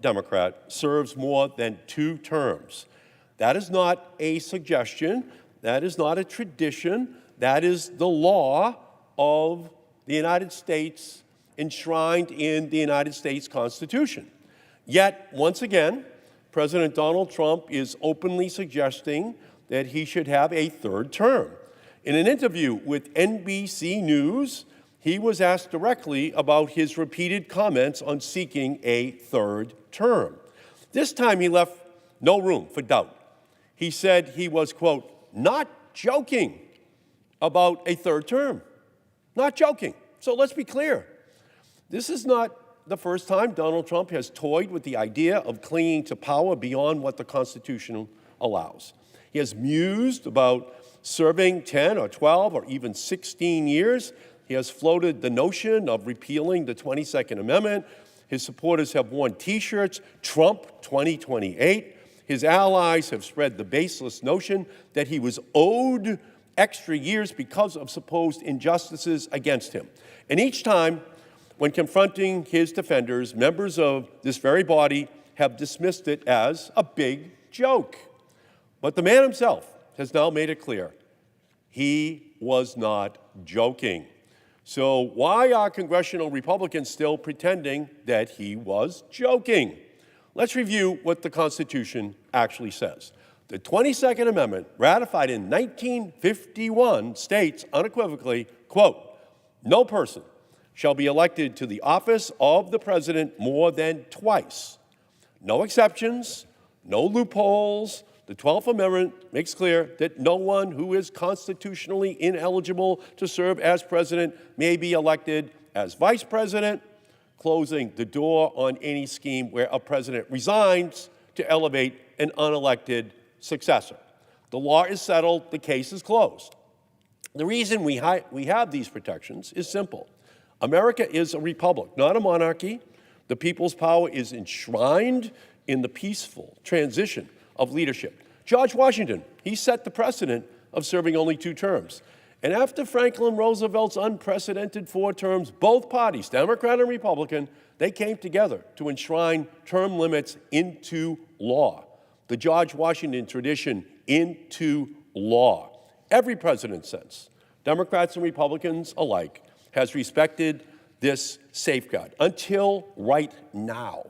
Democrat serves more than 2 terms. That is not a suggestion. That is not a tradition. That is the law of the United States enshrined in the United States Constitution. Yet, once again, President Donald Trump is openly suggesting that he should have a 3rd term. In an interview with NBC News, he was asked directly about his repeated comments on seeking a 3rd term. This time he left no room for doubt. He said he was, quote, not joking about a 3rd term. Not joking. So let's be clear. This is not the first time Donald Trump has toyed with the idea of clinging to power beyond what the Constitution allows. He has mused about serving 10 or 12 or even 16 years. He has floated the notion of repealing the 22nd Amendment. His supporters have worn T-shirts, Trump 2028. His allies have spread the baseless notion that he was owed extra years because of supposed injustices against him. And each time, when confronting his defenders, members of this very body have dismissed it as a big joke. But the man himself has now made it clear he was not joking. So why are congressional Republicans still pretending that he was joking? Let's review what the Constitution actually says. The 22nd Amendment, ratified in 1951, states unequivocally, quote, no person shall be elected to the office of the president more than twice. No exceptions, no loopholes. The 12th Amendment makes clear that no one who is constitutionally ineligible to serve as president may be elected as vice president, closing the door on any scheme where a president resigns to elevate an unelected successor. The law is settled, the case is closed. The reason we have these protections is simple. America is a republic, not a monarchy. The people's power is enshrined in the peaceful transition of leadership. George Washington, he set the precedent of serving only 2 terms. And after Franklin Roosevelt's unprecedented 4 terms, both parties, Democrat and Republican, they came together to enshrine term limits into law. The George Washington tradition into law. Every president since, Democrats and Republicans alike, has respected this safeguard until right now.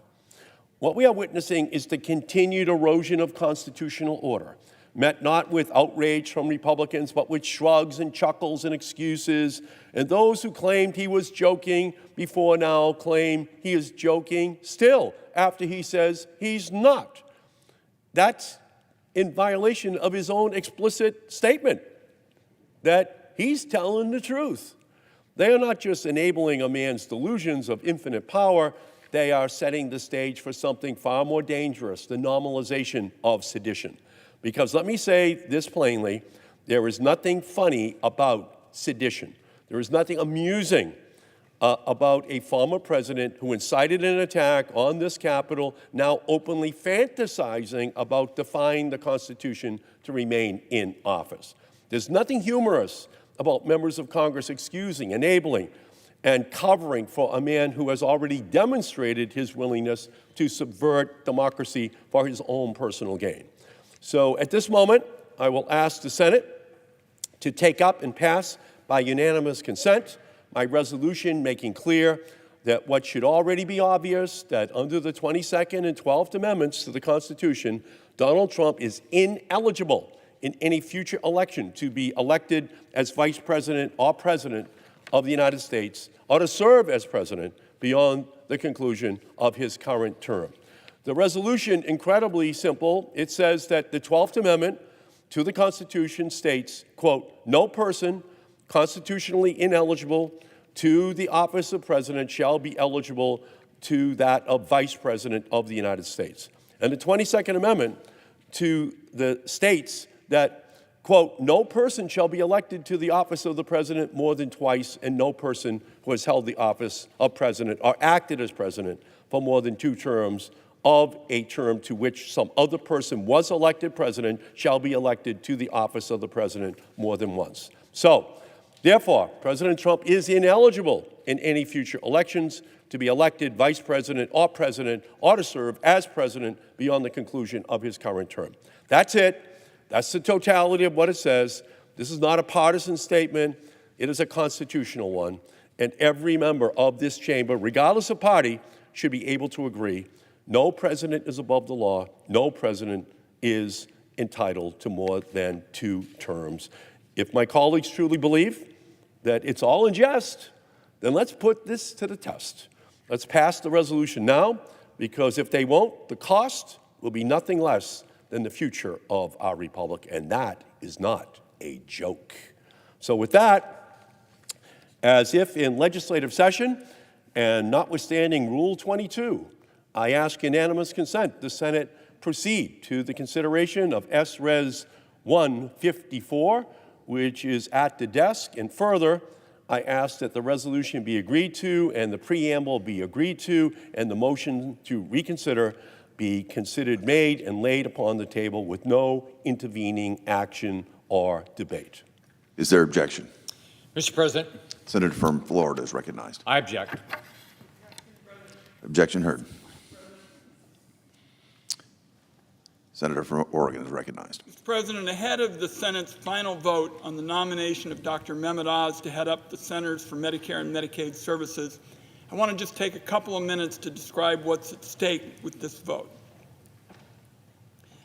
What we are witnessing is the continued erosion of constitutional order, met not with outrage from Republicans, but with shrugs and chuckles and excuses. And those who claimed he was joking before now claim he is joking still after he says he's not. That's in violation of his own explicit statement that he's telling the truth. They are not just enabling a man's delusions of infinite power, they are setting the stage for something far more dangerous, the normalization of sedition. Because let me say this plainly, there is nothing funny about sedition. There is nothing amusing about a former president who incited an attack on this Capitol, now openly fantasizing about defying the Constitution to remain in office. There's nothing humorous about members of Congress excusing, enabling, and covering for a man who has already demonstrated his willingness to subvert democracy for his own personal gain. So at this moment, I will ask the Senate to take up and pass by unanimous consent my resolution making clear that what should already be obvious, that under the 22nd and 12th Amendments to the Constitution, Donald Trump is ineligible in any future election to be elected as vice president or president of the United States or to serve as president beyond the conclusion of his current term. The resolution, incredibly simple. It says that the 12th Amendment to the Constitution states, quote, no person constitutionally ineligible to the office of president shall be eligible to that of vice president of the United States. And the 22nd Amendment to the states that, quote, no person shall be elected to the office of the president more than twice, and no person who has held the office of president or acted as president for more than 2 terms of a term to which some other person was elected president shall be elected to the office of the president more than once. So, therefore, President Trump is ineligible in any future elections to be elected vice president or to serve as president beyond the conclusion of his current term. That's it. That's the totality of what it says. This is not a partisan statement. It is a constitutional one. And every member of this chamber, regardless of party, should be able to agree. No president is above the law. No president is entitled to more than 2 terms. If my colleagues truly believe that it's all in jest, then let's put this to the test. Let's pass the resolution now, because if they won't, the cost will be nothing less than the future of our republic, and that is not a joke. So with that, as if in legislative session, and notwithstanding Rule 22, I ask unanimous consent the Senate proceed to the consideration of S-Res 154, which is at the desk, and further, I ask that the resolution be agreed to and the preamble be agreed to and the motion to reconsider be considered made and laid upon the table with no intervening action or debate. Is there objection? Mr. President. Senator from Florida is recognized. I object. Objection heard. Senator from Oregon is recognized. Mr. President, ahead of the Senate's final vote on the nomination of Dr. Mehmet Oz to head up the Centers for Medicare and Medicaid Services, I want to just take a couple of minutes to describe what's at stake with this vote.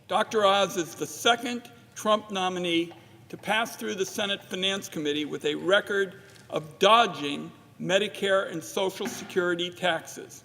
Dr. Oz is the second Trump nominee to pass through the Senate Finance Committee with a record of dodging Medicare and Social Security taxes.